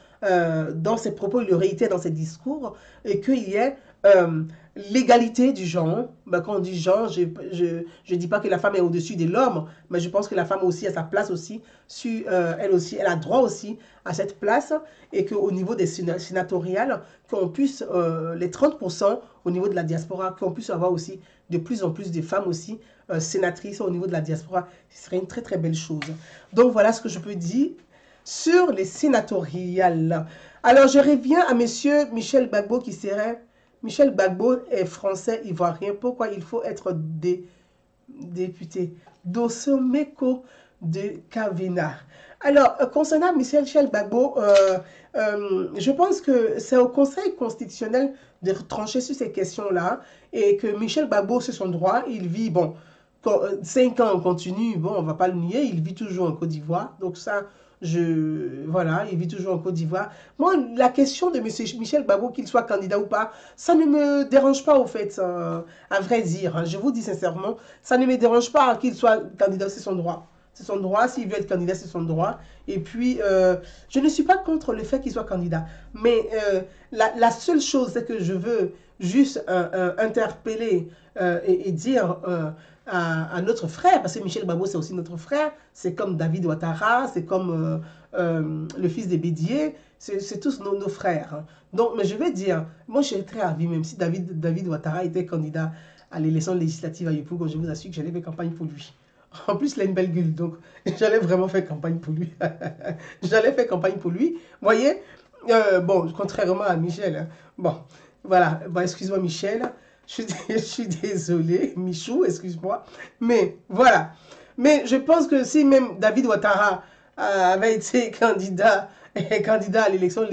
dans ses propos, il le réitère dans ses discours, et qu'il y ait l'égalité du genre. Ben, quand on dit genre, je ne dis pas que la femme est au-dessus de l'homme, mais je pense que la femme aussi a sa place aussi, elle aussi, elle a droit aussi à cette place, et qu'au niveau des sénatoriales, qu'on puisse, les 30% au niveau de la diaspora, qu'on puisse avoir aussi de plus en plus de femmes aussi sénatrices au niveau de la diaspora, ce serait une très très belle chose. Donc voilà ce que je peux dire sur les sénatoriales. Alors je reviens à monsieur Michel Gbagbo qui serait... Michel Gbagbo est français ivoirien. Pourquoi il faut être député Dosomeko de Kavina. Alors, concernant Michel Gbagbo, je pense que c'est au Conseil constitutionnel de trancher sur ces questions-là et que Michel Gbagbo, c'est son droit, il vit, bon, 5 ans en continu, bon, on ne va pas le nier, il vit toujours en Côte d'Ivoire, donc ça, voilà, il vit toujours en Côte d'Ivoire. Moi, la question de M. Michel Gbagbo, qu'il soit candidat ou pas, ça ne me dérange pas au fait, à vrai dire, hein, je vous dis sincèrement, ça ne me dérange pas qu'il soit candidat, c'est son droit. C'est son droit, s'il veut être candidat, c'est son droit. Et puis, je ne suis pas contre le fait qu'il soit candidat. Mais la seule chose, c'est que je veux juste interpeller et dire à notre frère, parce que Michel Gbagbo, c'est aussi notre frère, c'est comme David Ouattara, c'est comme le fils de Bédier, c'est tous nos frères. Hein. Donc, mais je vais dire, moi je serais très ravi, même si David Ouattara était candidat à l'élection législative à Yopougon, je vous assure que j'allais faire campagne pour lui. En plus, il a une belle gueule, donc j'allais vraiment faire campagne pour lui. J'allais faire campagne pour lui. Vous voyez, bon, contrairement à Michel. Hein. Bon, voilà. Bon, excuse-moi, Michel. Je suis désolé. Michou, excuse-moi. Mais voilà. Mais je pense que si même David Ouattara avait été candidat à l'élection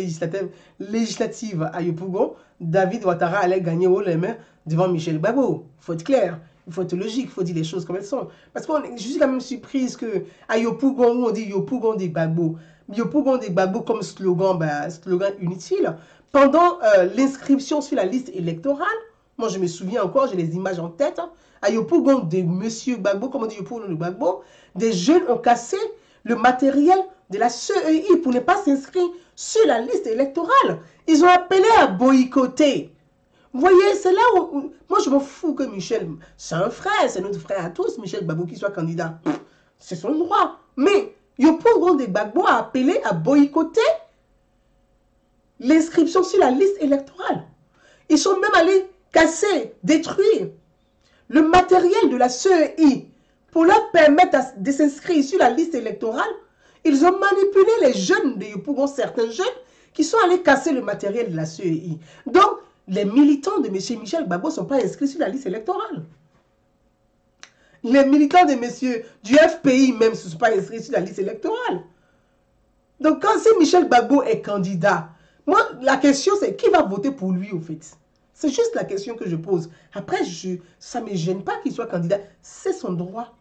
législative à Yopougon, David Ouattara allait gagner haut les mains devant Michel Gbagbo. Il faut être clair. Il faut être logique, il faut dire les choses comme elles sont. Parce que je suis quand même surprise qu'à Yopougon, où on dit Yopougon des Gbagbo, Yopougon des Gbagbo comme slogan, slogan inutile, pendant l'inscription sur la liste électorale, moi je me souviens encore, j'ai les images en tête, hein, à Yopougon de Monsieur Gbagbo, comme on dit Yopougon de Gbagbo, des jeunes ont cassé le matériel de la CEI pour ne pas s'inscrire sur la liste électorale. Ils ont appelé à boycotter. Vous voyez, c'est là où... Moi, je m'en fous que Michel... C'est un frère, c'est notre frère à tous, Michel Gbagbo, qui soit candidat. C'est son droit. Mais Yopougon de Gbagbo a appelé à boycotter l'inscription sur la liste électorale. Ils sont même allés casser, détruire le matériel de la CEI pour leur permettre de s'inscrire sur la liste électorale. Ils ont manipulé les jeunes de Yopougon, certains jeunes, qui sont allés casser le matériel de la CEI. Donc, les militants de M. Michel Gbagbo ne sont pas inscrits sur la liste électorale. Les militants de du FPI même ne sont pas inscrits sur la liste électorale. Donc, quand si Michel Gbagbo est candidat, moi, la question, c'est qui va voter pour lui, au fait? C'est juste la question que je pose. Après, ça ne me gêne pas qu'il soit candidat. C'est son droit.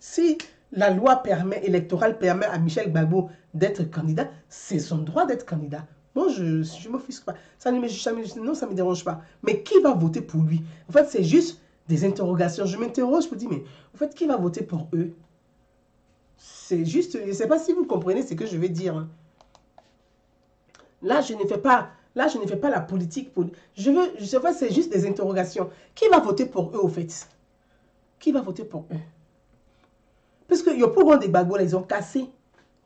Si la loi électorale permet à Michel Gbagbo d'être candidat, c'est son droit d'être candidat. Bon, je ne m'offusque pas. Non, ça ne me dérange pas. Mais qui va voter pour lui? En fait, c'est juste des interrogations. Je m'interroge, je me dis, mais en fait, qui va voter pour eux? C'est juste, je ne sais pas si vous comprenez ce que je vais dire. Hein. Là, je ne fais pas la politique. C'est juste des interrogations. Qui va voter pour eux, au fait? Qui va voter pour eux? Parce que Yopougon des Gbagbo, ils ont cassé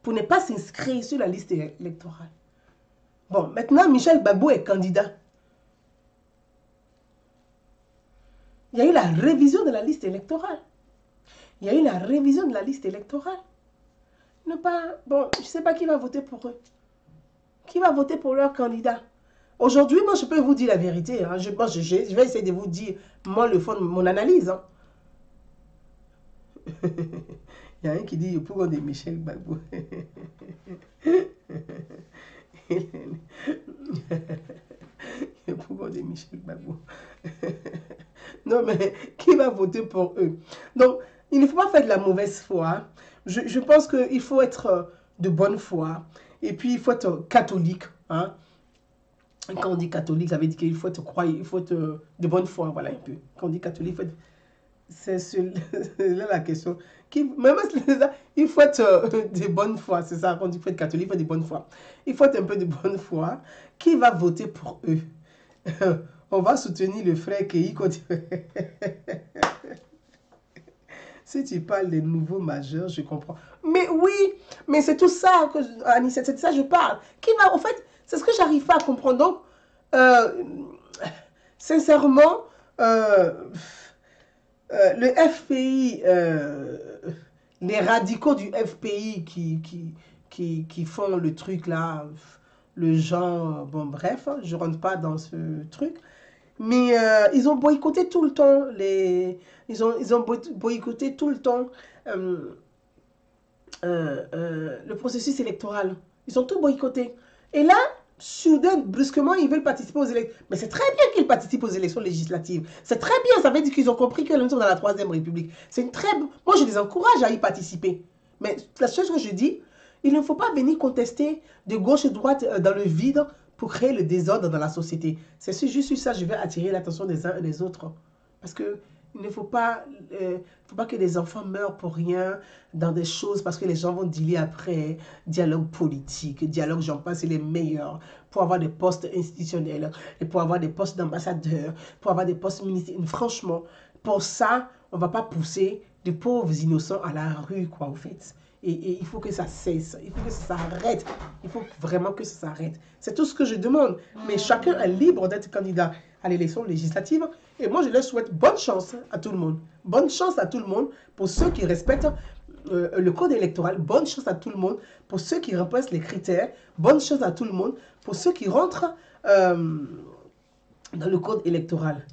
pour ne pas s'inscrire sur la liste électorale. Bon, maintenant, Michel Gbagbo est candidat. Il y a eu la révision de la liste électorale. Il y a eu la révision de la liste électorale. Bon, je ne sais pas qui va voter pour eux. Qui va voter pour leur candidat? Aujourd'hui, moi, je peux vous dire la vérité. Hein. Je vais essayer de vous dire, moi, le fond de mon analyse. Hein. Il y a un qui dit pour de Michel Gbagbo. Pour de Michel Gbagbo. Non, mais qui va voter pour eux? Donc, il ne faut pas faire de la mauvaise foi. Hein. Je pense qu'il faut être de bonne foi. Et puis, il faut être catholique. Hein. Quand on dit catholique, ça veut dire qu'il faut être croyant, il faut être de bonne foi. Voilà un peu. Quand on dit catholique, il faut être... C'est là la question. Même il faut être de bonne foi. C'est ça, quand on dit qu'il faut être catholique, il faut être de bonne foi. Il faut être un peu de bonne foi. Qui va voter pour eux? On va soutenir le frère Kei. Si tu parles des nouveaux majeurs, je comprends. Mais oui, mais c'est tout ça, Annie, c'est de ça que je parle. Qui va, en fait, c'est ce que j'arrive pas à comprendre. Donc, sincèrement, le FPI, les radicaux du FPI qui font le truc là, le genre, bon bref, je rentre pas dans ce truc. Mais ils ont boycotté tout le temps ils ont boycotté tout le temps le processus électoral. Ils ont tout boycotté. Et là, soudain, brusquement, ils veulent participer aux élections. Mais c'est très bien qu'ils participent aux élections législatives. C'est très bien, ça veut dire qu'ils ont compris que nous sommes dans la Troisième République. C'est une très... Moi, je les encourage à y participer. Mais la chose que je dis, il ne faut pas venir contester de gauche et de droite dans le vide pour créer le désordre dans la société. C'est juste sur ça que je vais attirer l'attention des uns et des autres. Parce que il ne faut pas que des enfants meurent pour rien dans des choses parce que les gens vont dealer après. Dialogue politique, dialogue, j'en passe, c'est les meilleurs pour avoir des postes institutionnels et pour avoir des postes d'ambassadeurs, pour avoir des postes ministériels. Franchement, pour ça, on ne va pas pousser de pauvres innocents à la rue, quoi, en fait. Et il faut que ça cesse, il faut que ça s'arrête, il faut vraiment que ça s'arrête. C'est tout ce que je demande. Mais chacun est libre d'être candidat à l'élection législative. Et moi, je leur souhaite bonne chance à tout le monde. Bonne chance à tout le monde pour ceux qui respectent le code électoral. Bonne chance à tout le monde pour ceux qui remplissent les critères. Bonne chance à tout le monde pour ceux qui rentrent dans le code électoral.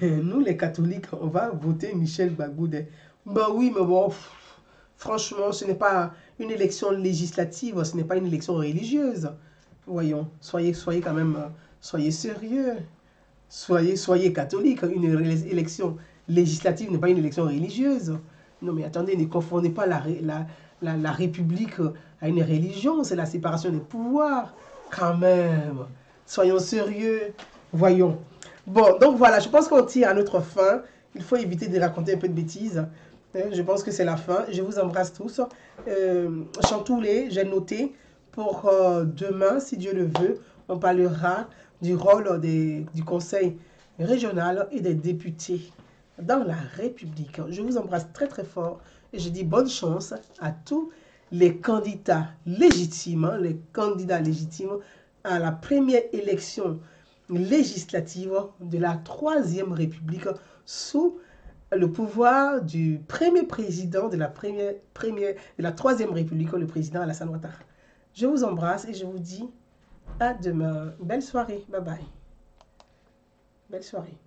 Nous, les catholiques, on va voter Michel Bagoudet. Ben oui, mais bon... Franchement, ce n'est pas une élection législative, ce n'est pas une élection religieuse. Voyons, soyez quand même, soyez sérieux. Soyez catholique. Une élection législative n'est pas une élection religieuse. Non mais attendez, ne confondez pas la République à une religion. C'est la séparation des pouvoirs. Quand même. Soyons sérieux. Voyons. Bon, donc voilà, je pense qu'on tire à notre fin. Il faut éviter de raconter un peu de bêtises. Je pense que c'est la fin. Je vous embrasse tous. Chantoulé, j'ai noté pour demain, si Dieu le veut, on parlera du rôle du conseil régional et des députés dans la République. Je vous embrasse très très fort et je dis bonne chance à tous les candidats légitimes, à la première élection législative de la Troisième République sous le pouvoir du premier président de la Troisième République, le président Alassane Ouattara. Je vous embrasse et je vous dis à demain. Belle soirée. Bye bye. Belle soirée.